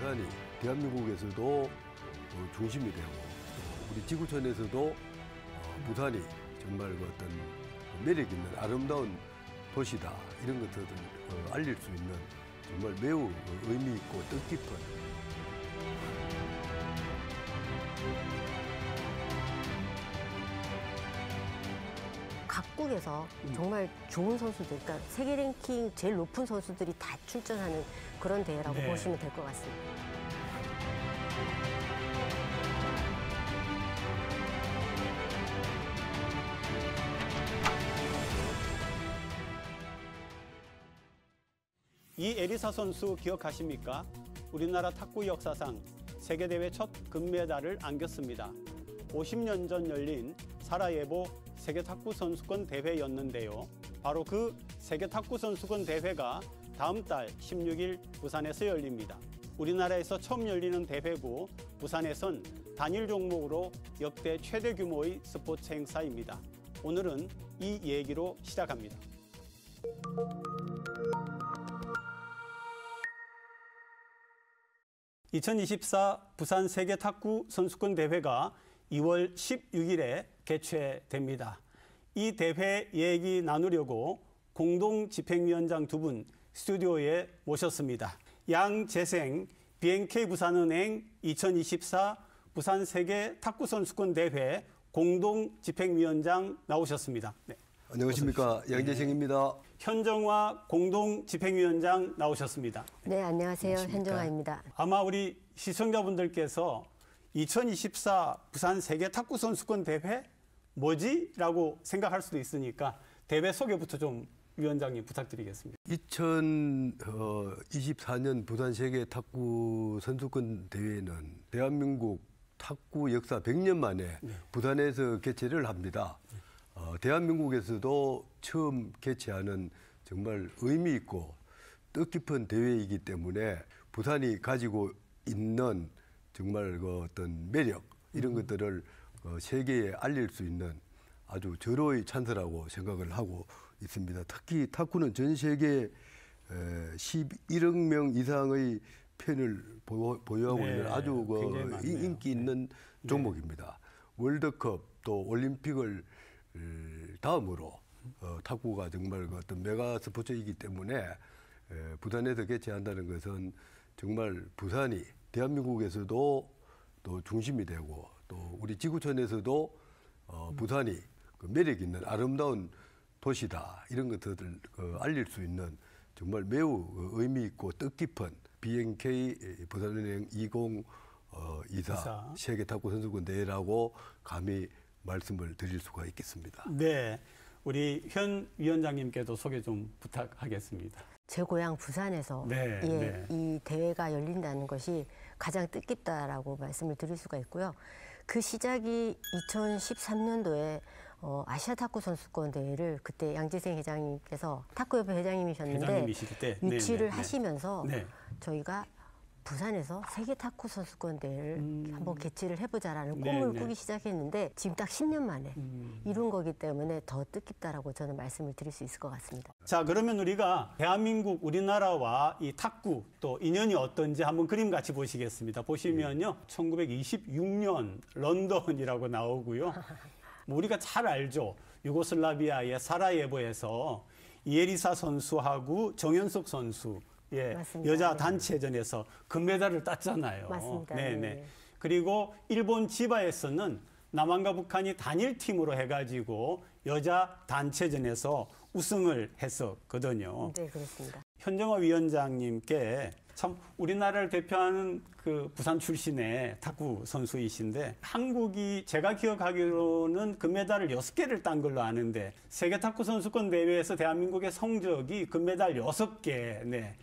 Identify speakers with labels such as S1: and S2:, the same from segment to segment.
S1: 부산이 대한민국에서도 중심이 되고 우리 지구촌에서도 부산이 정말 그 어떤 매력 있는 아름다운 도시다 이런 것들을 알릴 수 있는 정말 매우 의미 있고 뜻깊은
S2: 각국에서 정말 좋은 선수들, 그러니까 세계 랭킹 제일 높은 선수들이 다 출전하는 그런 대회라고 보시면 될 것 같습니다.
S3: 이 에리사 선수 기억하십니까? 우리나라 탁구 역사상 세계대회 첫 금메달을 안겼습니다. 50년 전 열린 사라예보 세계탁구선수권 대회였는데요. 바로 그 세계탁구선수권 대회가 다음 달 16일 부산에서 열립니다. 우리나라에서 처음 열리는 대회고 부산에선 단일 종목으로 역대 최대 규모의 스포츠 행사입니다. 오늘은 이 얘기로 시작합니다. (2024) 부산 세계탁구 선수권 대회가 2월 16일에 개최됩니다. 이 대회 얘기 나누려고 공동집행위원장 두 분 스튜디오에 모셨습니다. 양재생 BNK 부산은행 2024 부산 세계탁구선수권 대회 공동집행위원장 나오셨습니다. 네.
S1: 안녕하십니까. 양재생입니다.
S3: 현정화 공동집행위원장 나오셨습니다.
S2: 네, 안녕하세요. 현정화입니다.
S3: 아마 우리 시청자분들께서 2024 부산 세계탁구선수권 대회 뭐지? 라고 생각할 수도 있으니까 대회 소개부터 좀 위원장님 부탁드리겠습니다.
S1: 2024년 부산 세계탁구선수권 대회는 대한민국 탁구 역사 100년 만에 부산에서 개최를 합니다. 대한민국에서도 처음 개최하는 정말 의미 있고 뜻깊은 대회이기 때문에 부산이 가지고 있는 정말 그 어떤 매력 이런 것들을 세계에 알릴 수 있는 아주 절호의 찬스라고 생각을 하고 있습니다. 특히 탁구는 전 세계 11억 명 이상의 팬을 보유하고 있는 아주 인기 있는 종목입니다. 월드컵 또 올림픽을 다음으로 탁구가 정말 그 어떤 메가 스포츠이기 때문에 부산에서 개최한다는 것은 정말 부산이 대한민국에서도 또 중심이 되고 또 우리 지구촌에서도 부산이 그 매력 있는 아름다운 도시다 이런 것들을 알릴 수 있는 정말 매우 의미 있고 뜻깊은 BNK 부산은행 2024 세계탁구선수권 대회라고 감히 말씀을 드릴 수가 있겠습니다.
S3: 네, 우리 현 위원장님께도 소개 좀 부탁하겠습니다.
S2: 제 고향 부산에서 이 대회가 열린다는 것이 가장 뜻깊다라고 말씀을 드릴 수가 있고요. 그 시작이 2013년도에 아시아 탁구 선수권 대회를 그때 양재생 회장님께서 탁구협회 회장님이셨는데 유치를 하시면서 저희가 부산에서 세계 탁구 선수권 대회를 한번 개최를 해보자라는 꿈을 꾸기 시작했는데 지금 딱 10년 만에 이룬 거기 때문에 더 뜻깊다라고 저는 말씀을 드릴 수 있을 것 같습니다.
S3: 자, 그러면 우리가 대한민국 우리나라와 이 탁구 또 인연이 어떤지 한번 그림 같이 보시겠습니다. 보시면요, 1926년 런던이라고 나오고요. 뭐 우리가 잘 알죠. 유고슬라비아의 사라예보에서 이에리사 선수하고 정현석 선수 여자 단체전에서 금메달을 땄잖아요.
S2: 맞습니다.
S3: 네네. 그리고 일본 지바에서는 남한과 북한이 단일팀으로 해가지고 여자 단체전에서 우승을 했었거든요.
S2: 네, 그렇습니다.
S3: 현정화 위원장님께 참 우리나라를 대표하는 그 부산 출신의 탁구 선수이신데 한국이 제가 기억하기로는 금메달을 6개를 딴 걸로 아는데 세계 탁구 선수권 대회에서 대한민국의 성적이 금메달 6개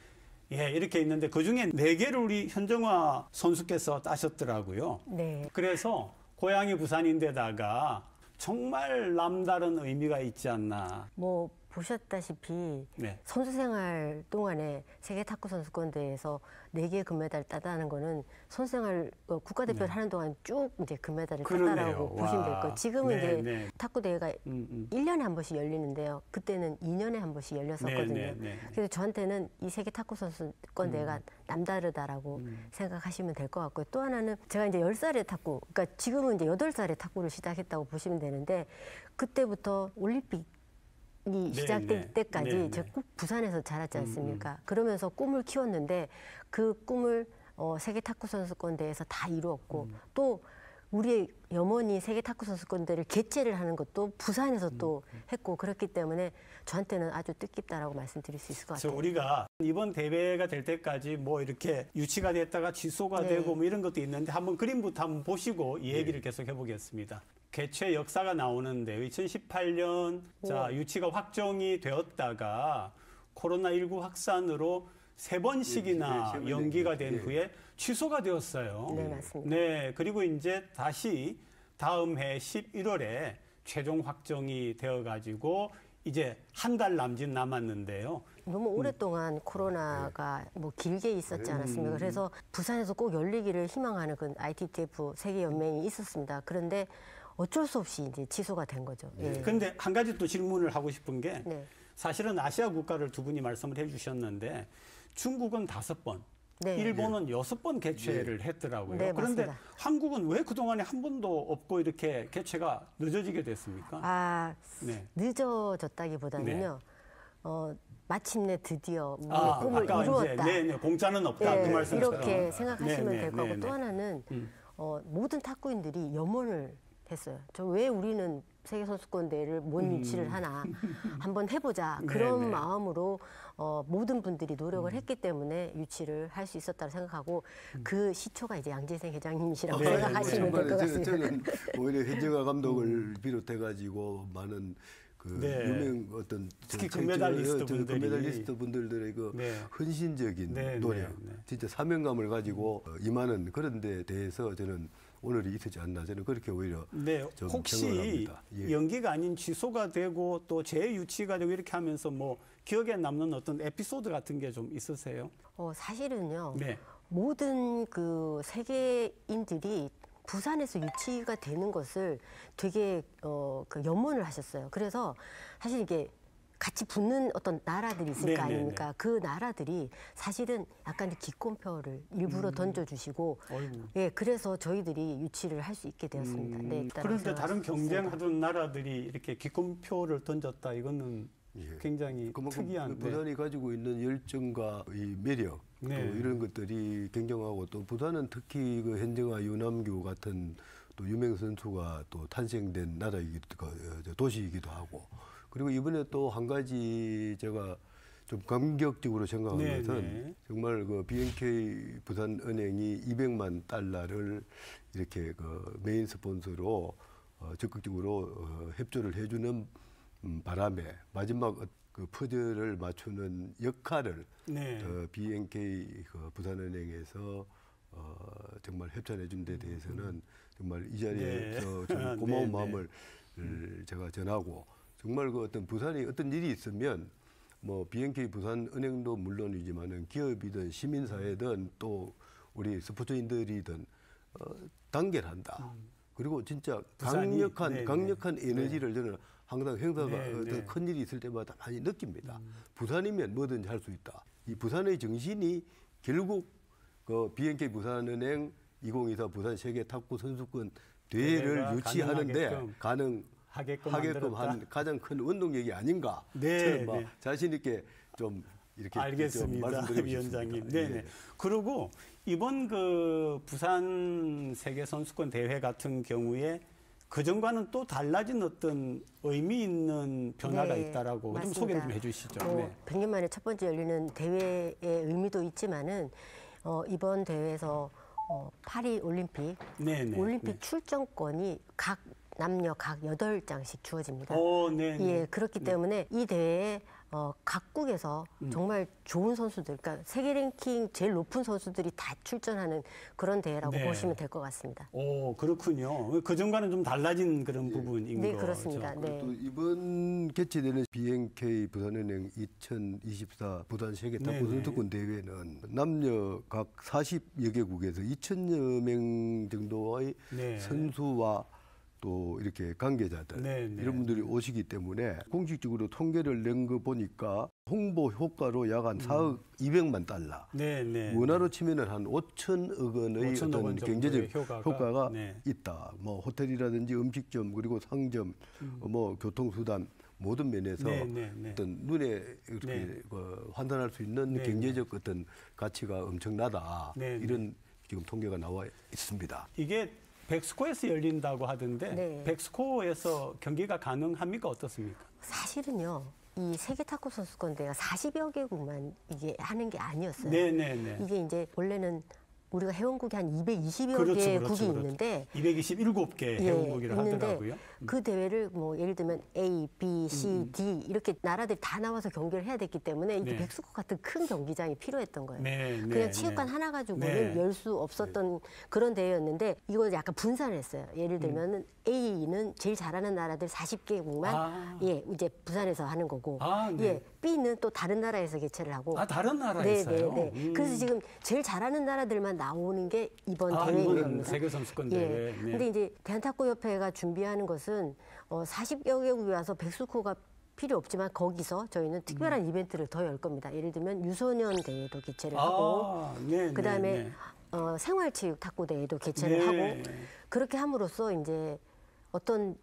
S3: 이렇게 있는데 그중에 4개를 우리 현정화 선수께서 따셨더라고요.
S2: 네.
S3: 그래서 고향이 부산인데다가 정말 남다른 의미가 있지 않나.
S2: 뭐 보셨다시피
S3: 네.
S2: 선수 생활 동안에 세계 탁구 선수권 대회에서 4개 금메달 따다는 거는 선수 생활 국가대표를 하는 동안 쭉 이제 금메달을 따다라고 보시면 될 거예요. 지금은 이제 탁구 대회가 1년에 한 번씩 열리는데요. 그때는 2년에 한 번씩 열렸었거든요. 그래서 저한테는 이 세계 탁구 선수권 대회가 남다르다라고 생각하시면 될 것 같고요. 또 하나는 제가 이제 10살에 탁구, 그러니까 지금은 이제 8살에 탁구를 시작했다고 보시면 되는데 그때부터 올림픽 이 시작될 때까지 제가 꼭 부산에서 자랐지 않습니까? 그러면서 꿈을 키웠는데 그 꿈을 세계 탁구 선수권 대회에서 다 이루었고 또 우리의 염원이 세계 탁구 선수권 대회를 개최를 하는 것도 부산에서 또 했고 그렇기 때문에 저한테는 아주 뜻깊다라고 말씀드릴 수 있을 것 같아요.
S3: 우리가 이번 대회가 될 때까지 뭐 이렇게 유치가 됐다가 취소가 되고 뭐 이런 것도 있는데 한번 그림부터 한번 보시고 이 얘기를 계속 해보겠습니다. 개최 역사가 나오는데 2018년 자 유치가 확정이 되었다가 코로나19 확산으로 3번씩이나 연기가 된 후에 취소가 되었어요.
S2: 네, 맞습니다.
S3: 네, 그리고 이제 다시 다음 해 11월에 최종 확정이 되어가지고 이제 한 달 남짓 남았는데요.
S2: 너무 오랫동안 코로나가 뭐 길게 있었지 않았습니까? 그래서 부산에서 꼭 열리기를 희망하는 그 ITTF 세계연맹이 있었습니다. 그런데 어쩔 수 없이 이제 취소가 된 거죠.
S3: 그런데 한 가지 또 질문을 하고 싶은 게 사실은 아시아 국가를 두 분이 말씀을 해주셨는데 중국은 5번, 일본은 6번 개최를 했더라고요.
S2: 네,
S3: 그런데
S2: 맞습니다.
S3: 한국은 왜 그동안에 한 번도 없고 이렇게 개최가 늦어지게 됐습니까?
S2: 늦어졌다기보다는요. 마침내 드디어 꿈을
S3: 아까
S2: 이루었다.
S3: 이제 공짜는 없다 그 말씀처럼.
S2: 이렇게 생각하시면 될 거고 또 하나는 모든 탁구인들이 염원을 했어요. 왜 우리는 세계선수권대회를 뭔 유치를 하나 한번 해보자 그런 마음으로 모든 분들이 노력을 했기 때문에 유치를 할 수 있었다고 생각하고 그 시초가 이제 양재생 회장님이시라고 생각하시면 될 것 같습니다.
S1: 저는 오히려 현정아 감독을 비롯해가지고 많은 유명 어떤
S3: 특히 금메달리스트
S1: 분들의 그 헌신적인 노력, 진짜 사명감을 가지고 임하는 그런 데 대해서 저는 오늘이 있었지 않나 저는 그렇게 오히려 좀
S3: 혹시
S1: 생각합니다.
S3: 연기가 아닌 취소가 되고 또 재유치가 되고 이렇게 하면서 뭐 기억에 남는 어떤 에피소드 같은 게 좀 있으세요?
S2: 사실은요. 모든 그 세계인들이 부산에서 유치가 되는 것을 되게 그 염원을 하셨어요. 그래서 사실 이게 같이 붙는 어떤 나라들이 있을 거 아닙니까? 그 나라들이 사실은 약간 기권표를 일부러 던져주시고, 그래서 저희들이 유치를 할 수 있게 되었습니다.
S3: 그런데 다른 경쟁하던 나라들이 이렇게 기권표를 던졌다, 이거는 굉장히 특이한데.
S1: 부산이 가지고 있는 열정과 이 매력, 또 이런 것들이 굉장하고 또 부산은 특히 그 현정아 유남규 같은 또 유명 선수가 또 탄생된 도시이기도 하고. 그리고 이번에 또 한 가지 제가 좀 감격적으로 생각하는 것은 정말 그 BNK 부산은행이 200만 달러를 이렇게 그 메인 스폰서로 적극적으로 협조를 해주는 바람에 마지막 그 퍼즐을 맞추는 역할을 BNK 그 부산은행에서 정말 협찬해 준 데 대해서는 정말 이 자리에서 좀 고마운 마음을 제가 전하고 정말 그 어떤 부산이 어떤 일이 있으면 뭐 BNK 부산은행도 물론이지만은 기업이든 시민사회든 또 우리 스포츠인들이든 단결한다. 그리고 진짜 강력한 에너지를 저는 항상 행사가 어떤 큰 일이 있을 때마다 많이 느낍니다. 부산이면 뭐든지 할 수 있다. 이 부산의 정신이 결국 그 BNK 부산은행 2024 부산 세계 탁구 선수권 대회를 유치하는데 하게끔 한 가장 큰 원동력이 아닌가. 저는 뭐 자신 있게 좀 이렇게
S3: 알겠습니다,
S1: 말씀드리고
S3: 위원장님.
S1: 싶습니다.
S3: 그리고 이번 그 부산 세계 선수권 대회 같은 경우에 그전과는 또 달라진 어떤 의미 있는 변화가 있다라고 좀 소개를 좀 해주시죠.
S2: 100년 만에 첫 번째 열리는 대회의 의미도 있지만은 이번 대회에서 파리 올림픽 출전권이 남녀 각 8장씩 주어집니다. 그렇기 때문에 이 대회에 각국에서 정말 좋은 선수들, 그러니까 세계 랭킹 제일 높은 선수들이 다 출전하는 그런 대회라고
S3: 네.
S2: 보시면 될 것 같습니다.
S3: 오, 그렇군요. 그전과는 좀 달라진 그런 부분인
S2: 네,
S3: 거죠.
S2: 그렇습니다. 네.
S1: 또 이번 개최되는 BNK 부산은행 2024 부산 세계 탁구
S3: 네네.
S1: 선수권 대회는 남녀 각 40여 개국에서 2,000여 명 정도의
S3: 네.
S1: 선수와 또 이렇게 관계자들
S3: 네네.
S1: 이런 분들이 오시기 때문에 공식적으로 통계를 낸 거 보니까 홍보 효과로 약 한 4억 200만 달러.
S3: 네네.
S1: 원화로 치면은 한 5천억 원의
S3: 5천억
S1: 어떤
S3: 원 정도의
S1: 경제적 효과가
S3: 네.
S1: 있다. 뭐 호텔이라든지 음식점 그리고 상점, 뭐 교통수단 모든 면에서
S3: 네네네.
S1: 어떤 눈에 이렇게
S3: 네.
S1: 환산할 수 있는
S3: 네네.
S1: 경제적 어떤 가치가 엄청나다.
S3: 네네.
S1: 이런 지금 통계가 나와 있습니다.
S3: 이게 백스코에서 열린다고 하던데
S2: 네.
S3: 백스코에서 경기가 가능합니까? 어떻습니까?
S2: 사실은요, 이 세계 탁구 선수권 대회가 40여 개국만 이게 하는 게 아니었어요.
S3: 네네네.
S2: 이게 이제 원래는 우리가 회원국이 한 220여
S3: 그렇죠,
S2: 개국이
S3: 그렇죠.
S2: 있는데
S3: 227개 회원국이라
S2: 있는데
S3: 하더라고요.
S2: 그 대회를 뭐 예를 들면 A, B, C, D 이렇게 나라들이 다 나와서 경기를 해야 됐기 때문에 이게
S3: 네.
S2: 백스코 같은 큰 경기장이 필요했던 거예요.
S3: 네, 네,
S2: 그냥 체육관
S3: 네.
S2: 하나 가지고는
S3: 네.
S2: 열 수 없었던 그런 대회였는데 이걸 약간 분산했어요. 예를 들면은 A는 제일 잘하는 나라들 40개국만
S3: 아.
S2: 예 이제 부산에서 하는 거고
S3: 아, 네.
S2: 예 B는 또 다른 나라에서 개최를 하고
S3: 아, 다른 나라에서요?
S2: 네. 그래서 지금 제일 잘하는 나라들만 나오는 게 이번 대회인
S3: 이번
S2: 겁니다.
S3: 세계 선수권
S2: 예.
S3: 대회. 네.
S2: 근데 이제 대한탁구협회가 준비하는 것은 40여 개국이 와서 백스코가 필요 없지만 거기서 저희는 특별한 이벤트를 더 열 겁니다. 예를 들면 유소년 대회도 개최를 하고
S3: 네,
S2: 그다음에
S3: 네,
S2: 생활체육 탁구 대회도 개최를
S3: 네.
S2: 하고 그렇게 함으로써 이제 어떤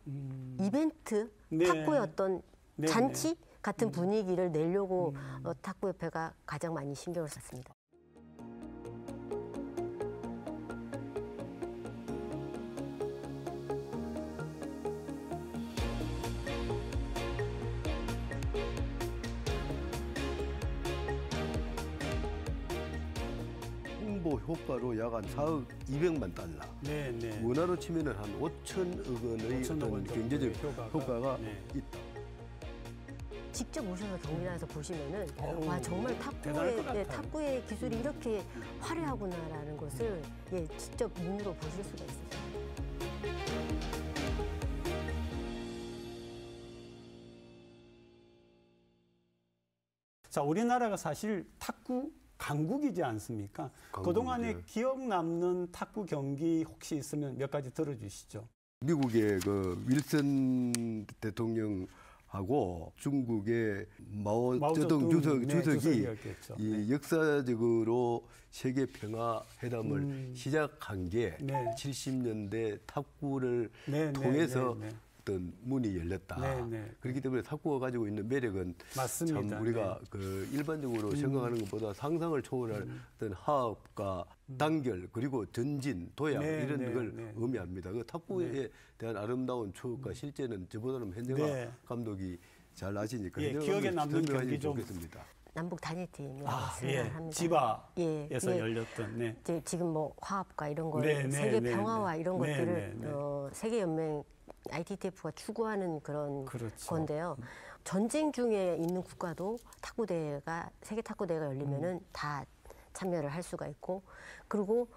S2: 이벤트
S3: 네.
S2: 탁구의 어떤
S3: 네,
S2: 잔치 같은 분위기를 내려고 탁구협회가 가장 많이 신경을 썼습니다.
S1: 홍보 효과로 약 한 4억 200만 달러.
S3: 네, 네.
S1: 원화로 치면은 한 5천억 원의
S3: 5천억
S1: 어떤
S3: 원
S1: 경제적
S3: 정도의
S1: 효과가
S3: 네.
S1: 있다.
S2: 직접 오셔서 경기장에서 보시면은
S3: 어우,
S2: 와 정말
S3: 대단할 것
S2: 탁구의
S3: 같아요.
S2: 탁구의 기술이 이렇게 화려하구나라는 것을 직접 눈으로 보실 수가 있어요.
S3: 자, 우리나라가 사실 탁구 강국이지 않습니까?
S1: 강국이죠.
S3: 그동안에 기억 남는 탁구 경기 혹시 있으면 몇 가지 들어주시죠.
S1: 미국의 그 윌슨 대통령하고 중국의 마오쩌둥 주석이
S3: 주석이었겠죠.
S1: 이 역사적으로 세계 평화 회담을 시작한 게
S3: 네.
S1: 70년대 탁구를
S3: 네,
S1: 통해서
S3: 네, 네.
S1: 어떤 문이 열렸다.
S3: 네, 네.
S1: 그렇기 때문에 탁구가 가지고 있는 매력은
S3: 맞습니다.
S1: 참 우리가
S3: 네.
S1: 그 일반적으로 생각하는 것보다 상상을 초월할 어떤 화합과 단결 그리고 전진 도약
S3: 네,
S1: 이런
S3: 네,
S1: 걸
S3: 네.
S1: 의미합니다. 그 탁구에 대한 아름다운 추억과 실제는 저보다는 현정아
S3: 네.
S1: 감독이 잘 아시니까
S3: 예,
S1: 현정아
S3: 기억에
S1: 감독이
S3: 남는
S1: 설명하시면
S3: 경기 좀.
S1: 좋겠습니다.
S2: 남북 단일팀이라고
S3: 아,
S2: 생각합니다.
S3: 예. 지바에서
S2: 예.
S3: 열렸던. 네.
S2: 이제 지금 뭐 화합과 이런 걸
S3: 네, 네,
S2: 세계
S3: 네,
S2: 평화와
S3: 네.
S2: 이런
S3: 네,
S2: 것들을
S3: 네, 네.
S2: 세계 연맹 ITTF가 추구하는 그런
S3: 그렇죠.
S2: 건데요. 전쟁 중에 있는 국가도 탁구 대회가 세계 탁구 대회가 열리면은 다 참여를 할 수가 있고 그리고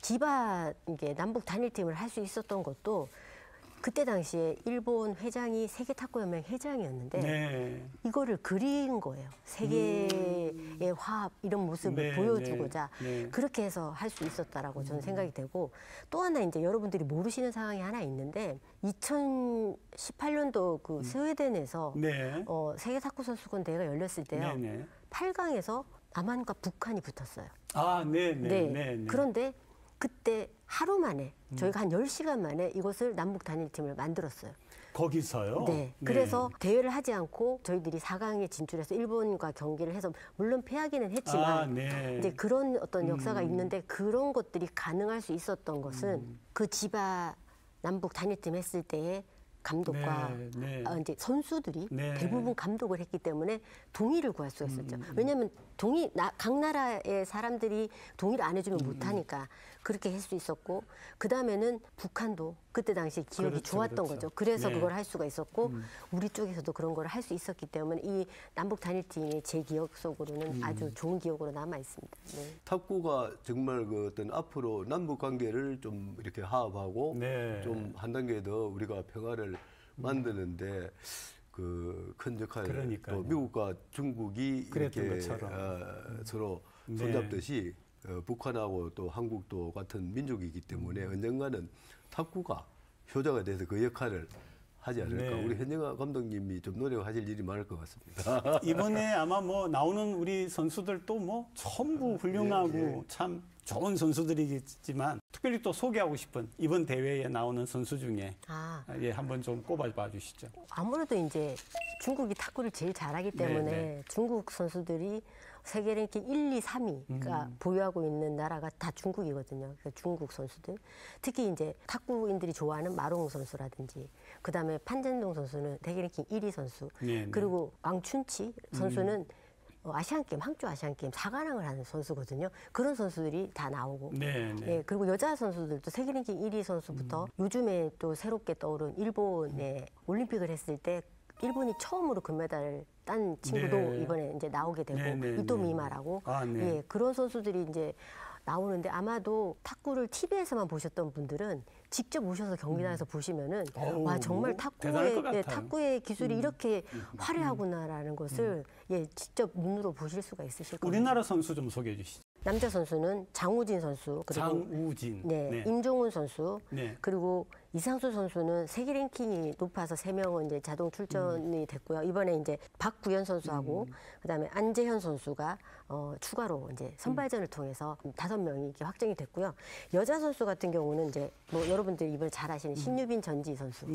S2: 지바 이게 남북 단일팀을 할 수 있었던 것도 그때 당시에 일본 회장이 세계 탁구 연맹 회장이었는데
S3: 네.
S2: 이거를 그린 거예요. 세계의 화합 이런 모습을
S3: 네,
S2: 보여주고자
S3: 네, 네.
S2: 그렇게 해서 할 수 있었다라고 저는 생각이 되고 또 하나 이제 여러분들이 모르시는 상황이 하나 있는데 2018년도 그 스웨덴에서
S3: 네.
S2: 세계 탁구 선수권 대회가 열렸을 때요.
S3: 네, 네.
S2: 8강에서 남한과 북한이 붙었어요.
S3: 아, 네, 네,
S2: 네.
S3: 네, 네.
S2: 그런데 그때 하루 만에 저희가 한 10시간 만에 이것을 남북 단일팀을 만들었어요.
S3: 거기서요?
S2: 네. 그래서 대회를 하지 않고 저희들이 4강에 진출해서 일본과 경기를 해서 물론 패하기는 했지만
S3: 네.
S2: 이제 그런 어떤 역사가 있는데 그런 것들이 가능할 수 있었던 것은 그 지바 남북 단일팀 했을 때에 감독과 이제 선수들이 대부분 감독을 했기 때문에 동의를 구할 수가 있었죠. 왜냐하면 각 나라의 사람들이 동의를 안 해주면 못하니까 그렇게 할 수 있었고, 그 다음에는 북한도 그때 당시 기억이 좋았던 거죠. 그래서 그걸 할 수가 있었고, 우리 쪽에서도 그런 걸 할 수 있었기 때문에 이 남북 단일팀이 제 기억 속으로는 아주 좋은 기억으로 남아 있습니다. 네.
S1: 탁구가 정말 그 어떤 앞으로 남북 관계를 좀 이렇게 화합하고 좀 한 단계 더 우리가 평화를 만드는데 그 큰 역할, 또 미국과 중국이 이렇게 서로 손잡듯이 북한하고 또 한국도 같은 민족이기 때문에 언젠가는 탁구가 효자가 돼서 그 역할을 하지 않을까. 우리 현영아 감독님이 좀 노력하실 일이 많을 것 같습니다.
S3: 이번에 아마 뭐 나오는 우리 선수들도 뭐 전부 훌륭하고 참 좋은 선수들이겠지만, 특별히 또 소개하고 싶은 이번 대회에 나오는 선수 중에 한번 좀 꼽아봐 주시죠. 아무래도
S2: 이제 중국이 탁구를 제일 잘하기 때문에 중국 선수들이 세계 랭킹 1, 2, 3위가 보유하고 있는 나라가 다 중국이거든요. 중국 선수들. 특히 이제 탁구인들이 좋아하는 마롱 선수라든지, 그다음에 판젠동 선수는 세계 랭킹 1위 선수. 그리고 왕춘치 선수는 아시안게임, 항저우 아시안게임 4관왕을 하는 선수거든요. 그런 선수들이 다 나오고. 그리고 여자 선수들도 세계 랭킹 1위 선수부터 요즘에 또 새롭게 떠오른 일본에 올림픽을 했을 때 일본이 처음으로 금메달을 딴 친구도 이번에 이제 나오게 되고, 이토미마라고 그런 선수들이 이제 나오는데, 아마도 탁구를 TV에서만 보셨던 분들은 직접 오셔서 경기장에서 보시면은 와, 정말 탁구의 기술이 이렇게 화려하구나라는 것을 직접 눈으로 보실 수가 있으실 겁니다.
S3: 우리나라 선수 좀 소개해 주시죠.
S2: 남자 선수는 장우진 선수, 그리고 임종훈 선수, 그리고 이상수 선수는 세계 랭킹이 높아서 3명은 이제 자동 출전이 됐고요. 이번에 이제 박구현 선수하고 그다음에 안재현 선수가 추가로 이제 선발전을 통해서 5명이 이렇게 확정이 됐고요. 여자 선수 같은 경우는 이제 뭐 여러분들이 이번에 잘 아시는 신유빈 전지 선수,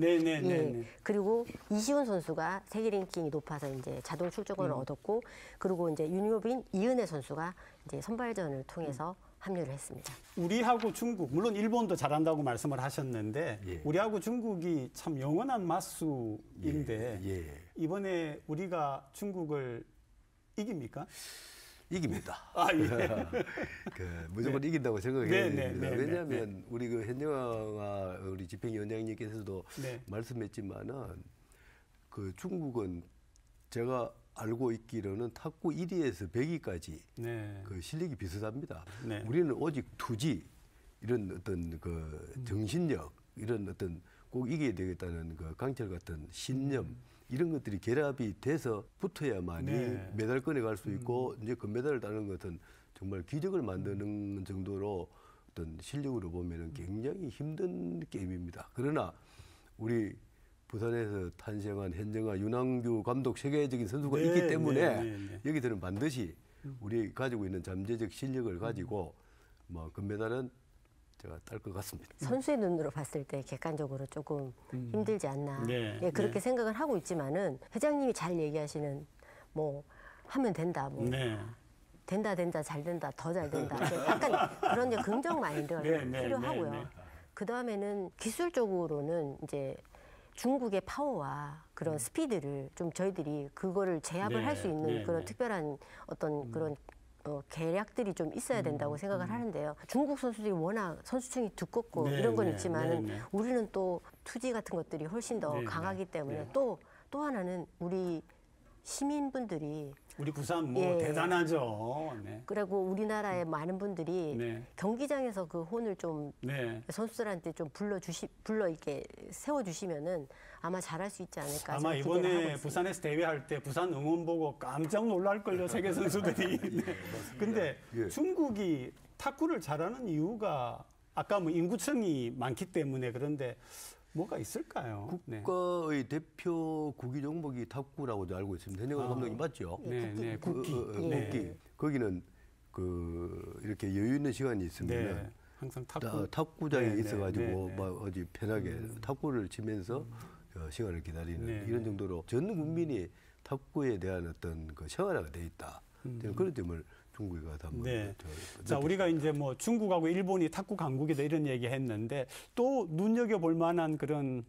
S2: 그리고 이시훈 선수가 세계 랭킹이 높아서 이제 자동 출전권을 얻었고, 그리고 이제 윤효빈, 이은혜 선수가 이제 선발전을 통해서 합류를 했습니다.
S3: 우리하고 중국, 물론 일본도 잘한다고 말씀을 하셨는데 우리하고 중국이 참 영원한 맞수인데 이번에 우리가 중국을 이깁니까?
S1: 이깁니다. 무조건 이긴다고 생각해야 됩니다. 왜냐하면 우리 그 현영아 우리 집행위원장님께서도 말씀했지만은 그 중국은 제가 알고 있기로는 탁구 1위에서 100위까지 그 실력이 비슷합니다. 우리는 오직 투지, 이런 어떤 그 정신력, 이런 어떤 꼭 이겨야 되겠다는 그 강철 같은 신념, 이런 것들이 결합이 돼서 붙어야만이 메달권에 갈 수 있고, 이제 금메달을 따는 것은 정말 기적을 만드는 정도로 어떤 실력으로 보면은 굉장히 힘든 게임입니다. 그러나 우리 부산에서 탄생한 현정아, 윤항규 감독, 세계적인 선수가 있기 때문에 여기서는 반드시 우리 가지고 있는 잠재적 실력을 가지고 뭐 금메달은 제가 딸 것 같습니다.
S2: 선수의 눈으로 봤을 때 객관적으로 조금 힘들지 않나, 그렇게 생각을 하고 있지만은, 회장님이 잘 얘기하시는 뭐 하면 된다, 뭐 된다 잘 된다, 더 잘 된다, 약간 그런 이제 긍정 마인드가 필요하고요. 그 다음에는 기술적으로는 이제 중국의 파워와 그런 스피드를 좀 저희들이 그거를 제압을 할 수 있는 그런 특별한 어떤 그런 계략들이 좀 있어야 된다고 생각을 하는데요. 중국 선수들이 워낙 선수층이 두껍고 이런 건 있지만은 우리는 또 투지 같은 것들이 훨씬 더 강하기 때문에 또 하나는 우리 시민분들이, 우리
S3: 부산 뭐 대단하죠.
S2: 그리고 우리나라의 많은 분들이 경기장에서 그 혼을 좀 선수들한테 좀 불러 이렇게 세워주시면은 아마 잘할 수 있지 않을까.
S3: 아마 이번에 부산에서 대회할 때 부산 응원 보고 깜짝 놀랄걸요, 세계 선수들이. 근데 중국이 탁구를 잘하는 이유가 아까 뭐 인구층이 많기 때문에 그런데 뭐가 있을까요?
S1: 국가의 대표 구기 종목이 탁구라고 알고 있습니다. 현영아 감독님 맞죠? 국기. 거기는 그 이렇게 여유 있는 시간이 있으면
S3: 항상
S1: 탁구장에 있어가지고 막 어디 편하게 탁구를 치면서 시간을 기다리는 이런 정도로 전 국민이 탁구에 대한 어떤 그 생활화가 돼 있다. 저는 그런 점을 중국이 가서 한번.
S3: 자, 우리가 이제 뭐 중국하고 일본이 탁구 강국이다 이런 얘기 했는데 또 눈여겨볼 만한 그런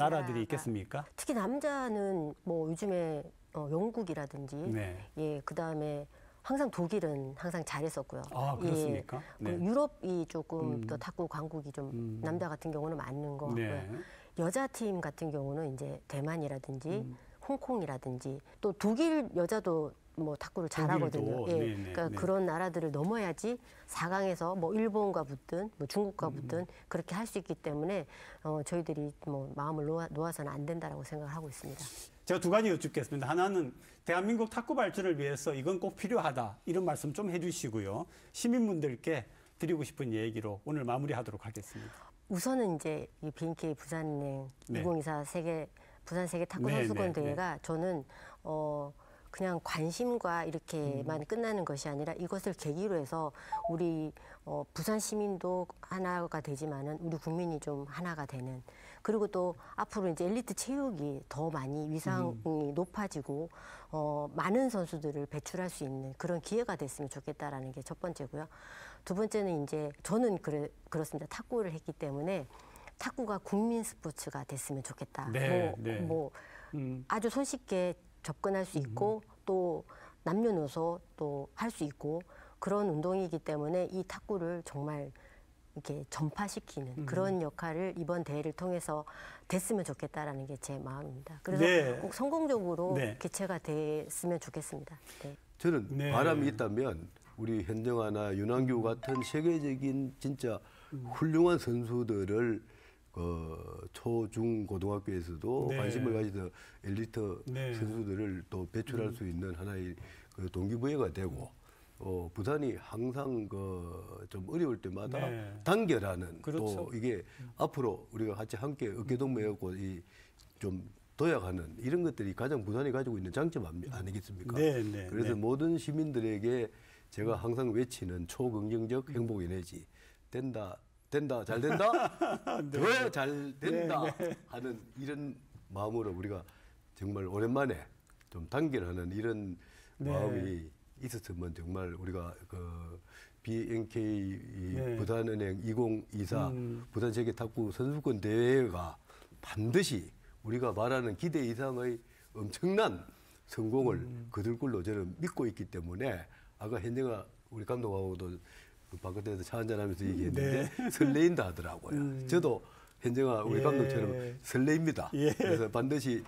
S3: 나라들이 있겠습니까?
S2: 특히 남자는 뭐 요즘에 영국이라든지
S3: 네.
S2: 예, 그다음에 항상 독일은 항상 잘했었고요.
S3: 아, 그렇습니까?
S2: 예,
S3: 네.
S2: 유럽이 조금 더 탁구 강국이 좀 남자 같은 경우는 맞는 것 같고요.
S3: 네.
S2: 여자 팀 같은 경우는 이제 대만이라든지 홍콩이라든지 또 독일 여자도 뭐 탁구를 잘하거든요.
S3: 독일도,
S2: 예,
S3: 네네,
S2: 그러니까
S3: 네.
S2: 그런 나라들을 넘어야지 4강에서 뭐 일본과 붙든 뭐 중국과 붙든 그렇게 할 수 있기 때문에 저희들이 뭐 마음을 놓아서는 안 된다라고 생각을 하고 있습니다.
S3: 제가 두 가지 여쭙겠습니다. 하나는 대한민국 탁구 발전을 위해서 이건 꼭 필요하다. 이런 말씀 좀 해주시고요. 시민분들께 드리고 싶은 얘기로 오늘 마무리하도록 하겠습니다.
S2: 우선은 이제 이 BNK 부산은행
S3: 네.
S2: 2024 부산 세계 탁구
S3: 네,
S2: 선수권
S3: 네,
S2: 대회가 저는 그냥 관심과 이렇게만 끝나는 것이 아니라 이것을 계기로 해서 우리 부산 시민도 하나가 되지만은 우리 국민이 좀 하나가 되는, 그리고 또 앞으로 이제 엘리트 체육이 더 많이 위상이 높아지고 많은 선수들을 배출할 수 있는 그런 기회가 됐으면 좋겠다라는 게 첫 번째고요. 두 번째는 이제 저는 그렇습니다. 탁구를 했기 때문에 탁구가 국민 스포츠가 됐으면 좋겠다.
S3: 네,
S2: 아주 손쉽게 접근할 수 있고 또 남녀노소 또 할 수 있고 그런 운동이기 때문에 이 탁구를 정말 이렇게 전파시키는 그런 역할을 이번 대회를 통해서 됐으면 좋겠다라는 게 제 마음입니다. 그래서
S3: 네.
S2: 꼭 성공적으로
S3: 네.
S2: 개최가 됐으면 좋겠습니다. 네.
S1: 저는
S3: 네.
S1: 바람이 있다면 우리 현정아나 윤한규 같은 세계적인 진짜 훌륭한 선수들을 초, 중, 고등학교에서도
S3: 네.
S1: 관심을 가지던 엘리트
S3: 네.
S1: 선수들을 또 배출할 수 있는 하나의 동기부여가 되고 부산이 항상 좀 어려울 때마다
S3: 네.
S1: 단결하는
S3: 그렇죠.
S1: 또 이게 앞으로 우리가 같이 함께 어깨동무하고 좀 도약하는 이런 것들이 가장 부산이 가지고 있는 장점 아니겠습니까?
S3: 네, 네,
S1: 그래서
S3: 네.
S1: 모든 시민들에게 제가 항상 외치는 초긍정적 행복 에너지 된다, 잘 된다, 더 잘 된다 하는 이런 마음으로 우리가 정말 오랜만에 좀 단결하는 이런
S3: 네.
S1: 마음이 있었으면 정말 우리가 BNK
S3: 네.
S1: 부산은행 2024 부산 세계 탁구 선수권 대회가 반드시 우리가 말하는 기대 이상의 엄청난 성공을 거둘 걸로 저는 믿고 있기 때문에 아까 현정아 우리 감독하고도 바깥에서 차 한잔하면서 얘기했는데 설레인다 하더라고요. 저도 현정아 우리 감독처럼 설레입니다.
S3: 예.
S1: 그래서 반드시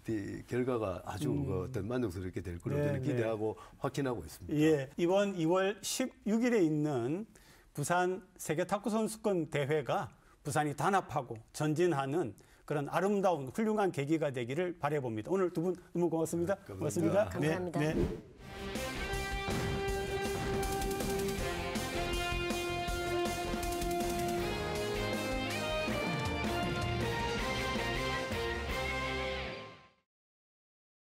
S1: 이 결과가 아주 어떤 만족스럽게 될 걸로 저는 기대하고 확신하고 있습니다.
S3: 예, 이번 2월 16일에 있는 부산 세계 탁구 선수권 대회가 부산이 단합하고 전진하는 그런 아름다운 훌륭한 계기가 되기를 바라봅니다. 오늘 두 분 너무 고맙습니다.
S1: 감사합니다.
S3: 고맙습니다.
S2: 감사합니다.
S3: 네.